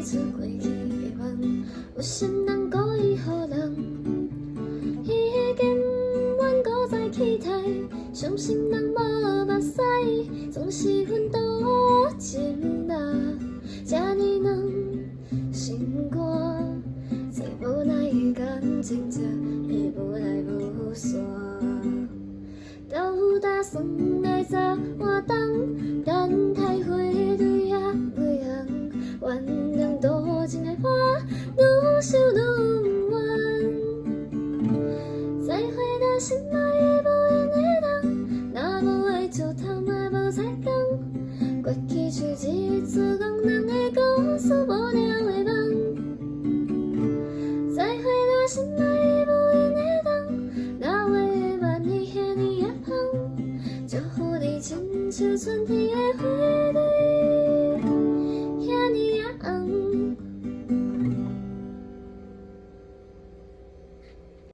出过去的梦，有心人故意予人，彼间阮搁在期待，伤心人无目屎，总是阮多情啦，这呢软心肝，在无奈的感情这会无来无散。豆打算来早活动，等待花对也袂红，原谅多情的我，愈想愈不愿。再会若心爱的无缘的人，若无爱就头也无彩讲，过去像一出憨人的故事，无聊的梦。再会若心爱的无缘的人，老话的万年遐尼也香，祝福你亲像春天的花蕊。